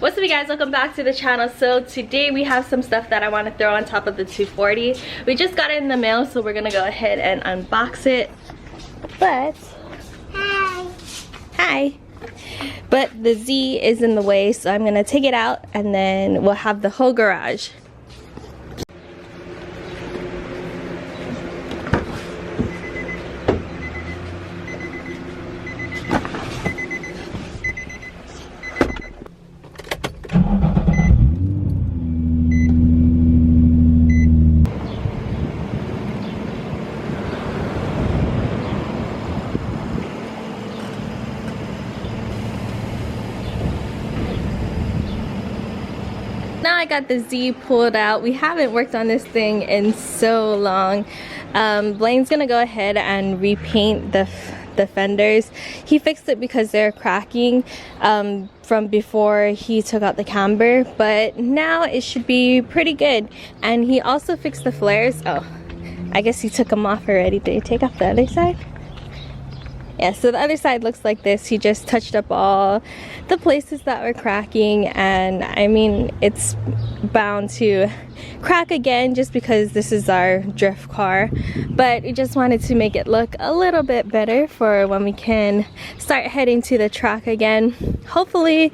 What's up, you guys? Welcome back to the channel. So today we have some stuff that I want to throw on top of the 240. We just got it in the mail, so we're gonna go ahead and unbox it. But hi. But the Z is in the way, so I'm gonna take it out and then we'll have the whole garage. Now I got the Z pulled out. We haven't worked on this thing in so long. Blaine's gonna go ahead and repaint the fenders. He fixed it because they're cracking from before he took out the camber, but now it should be pretty good. And he also fixed the flares. Oh, I guess he took them off already. Did he take off the other side? Yeah, so the other side looks like this. He just touched up all the places that were cracking, and I mean, it's bound to crack again just because this is our drift car, but we just wanted to make it look a little bit better for when we can start heading to the track again. Hopefully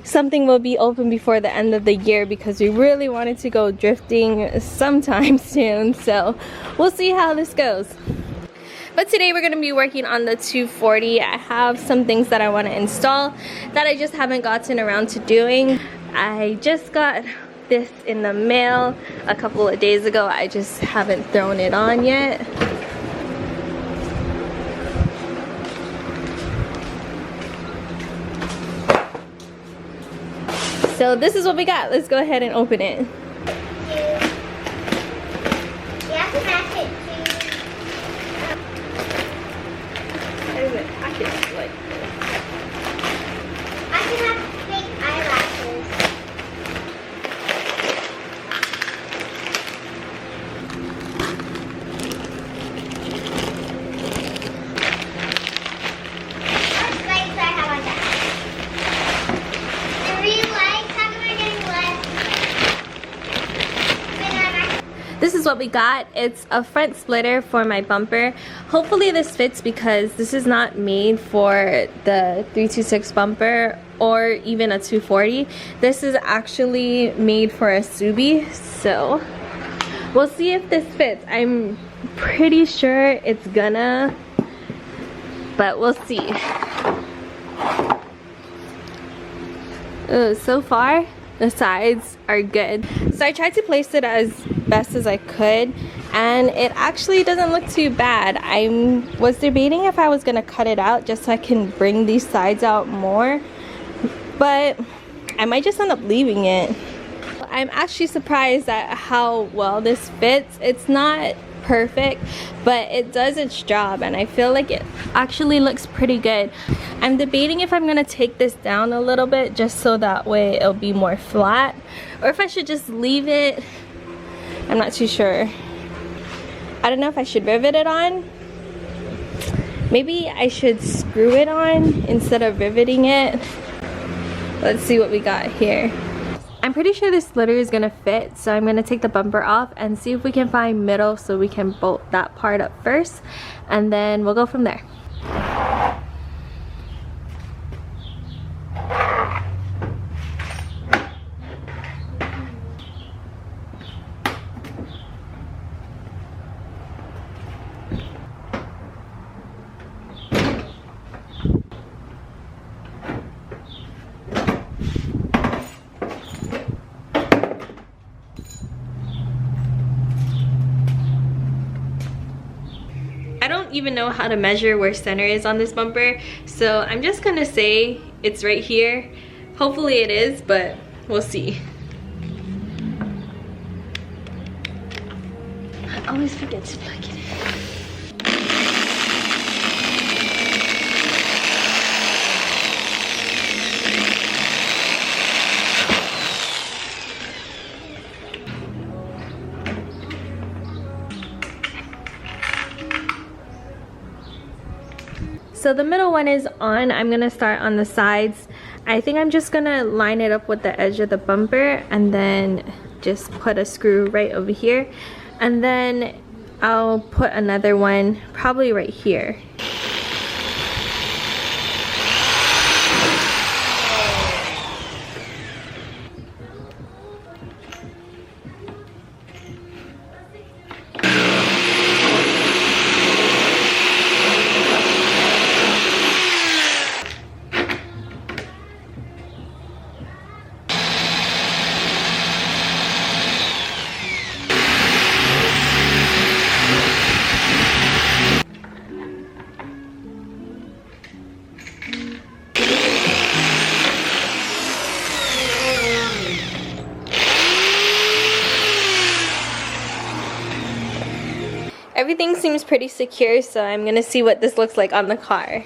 something will be open before the end of the year because we really wanted to go drifting sometime soon, so we'll see how this goes. But today we're going to be working on the 240. I have some things that I want to install that I just haven't gotten around to doing. I just got this in the mail a couple of days ago. I just haven't thrown it on yet. So this is what we got. Let's go ahead and open it. You have to match it too. Package like this. I can have fake eyelashes. What spikes do I have on that? And real lights, how come I getting less? This is what we got. It's a front splitter for my bumper. Hopefully this fits because this is not made for the 326 bumper or even a 240. This is actually made for a Subie, so we'll see if this fits. I'm pretty sure it's gonna, but we'll see. So far the sides are good. So I tried to place it as best as I could, and it actually doesn't look too bad. I was debating if I was gonna cut it out just so I can bring these sides out more, but I might just end up leaving it. I'm actually surprised at how well this fits. It's not perfect, but it does its job, and I feel like it actually looks pretty good. I'm debating if I'm gonna take this down a little bit just so that way it'll be more flat, or if I should just leave it. I'm not too sure. I don't know if I should rivet it on. Maybe I should screw it on instead of riveting it. Let's see what we got here. I'm pretty sure this splitter is gonna fit, so I'm gonna take the bumper off and see if we can find middle so we can bolt that part up first, and then we'll go from there. I don't even know how to measure where center is on this bumper, so I'm just gonna say it's right here. Hopefully it is, but we'll see. I always forget to plug it in. So the middle one is on. I'm gonna start on the sides. I think I'm just gonna line it up with the edge of the bumper and then just put a screw right over here, and then I'll put another one probably right here. Everything seems pretty secure, so I'm gonna see what this looks like on the car.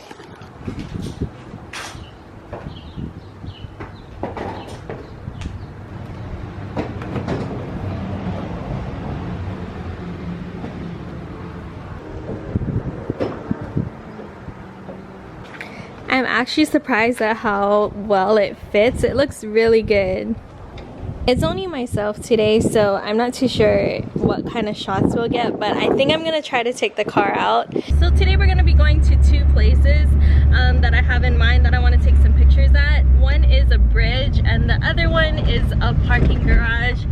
I'm actually surprised at how well it fits. It looks really good. It's only myself today, so I'm not too sure what kind of shots we'll get, but I think I'm gonna try to take the car out. So today we're gonna be going to two places that I have in mind that I want to take some pictures at. One is a bridge and the other one is a parking garage.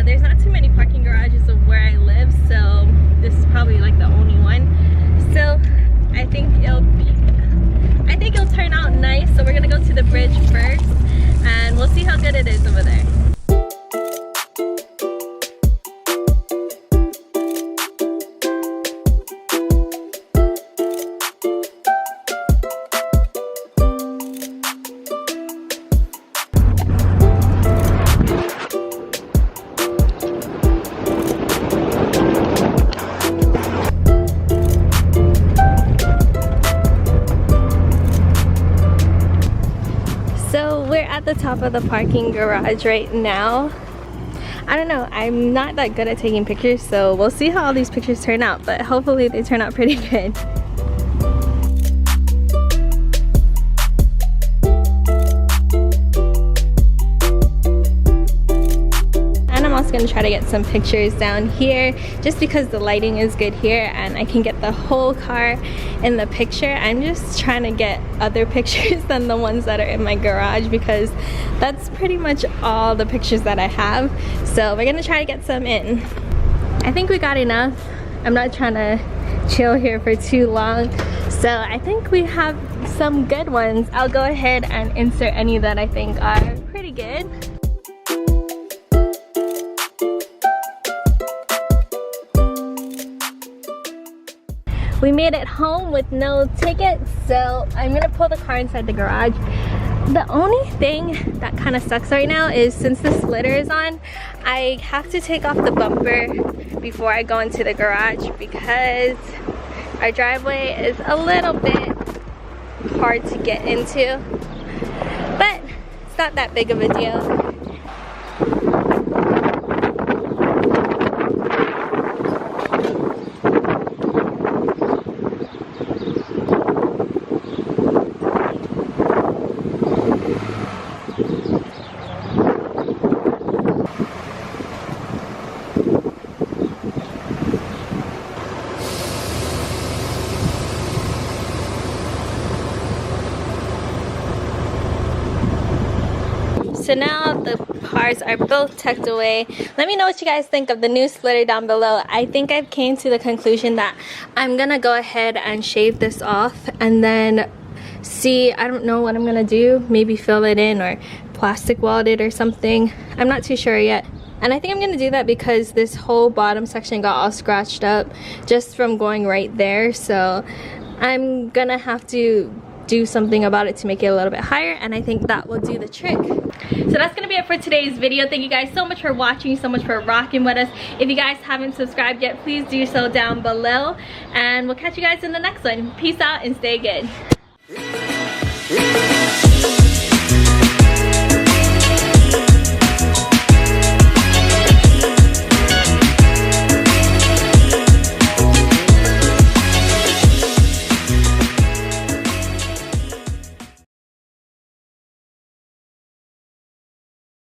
There's not too many parking garages of where I live, so this is probably like the only one. So I think it'll turn out nice. So we're gonna go to the bridge first and we'll see how good it is over there. At the top of the parking garage right now. I don't know, I'm not that good at taking pictures, so we'll see how all these pictures turn out, but hopefully they turn out pretty good. I'm also going to try to get some pictures down here just because the lighting is good here and I can get the whole car in the picture. I'm just trying to get other pictures than the ones that are in my garage because that's pretty much all the pictures that I have. So we're going to try to get some in. I think we got enough. I'm not trying to chill here for too long. So I think we have some good ones. I'll go ahead and insert any that I think are pretty good. We made it home with no ticket, so I'm gonna pull the car inside the garage. The only thing that kind of sucks right now is since the slitter is on, I have to take off the bumper before I go into the garage because our driveway is a little bit hard to get into, but it's not that big of a deal. So now the cars are both tucked away. Let me know what you guys think of the new splitter down below. I think I've came to the conclusion that I'm gonna go ahead and shave this off and then see, I don't know what I'm gonna do, maybe fill it in or plastic weld it or something. I'm not too sure yet. And I think I'm gonna do that because this whole bottom section got all scratched up just from going right there. So I'm gonna have to do something about it to make it a little bit higher, and I think that will do the trick. So that's gonna be it for today's video. Thank you guys so much for watching, so much for rocking with us. If you guys haven't subscribed yet, please do so down below, and we'll catch you guys in the next one. Peace out and stay good.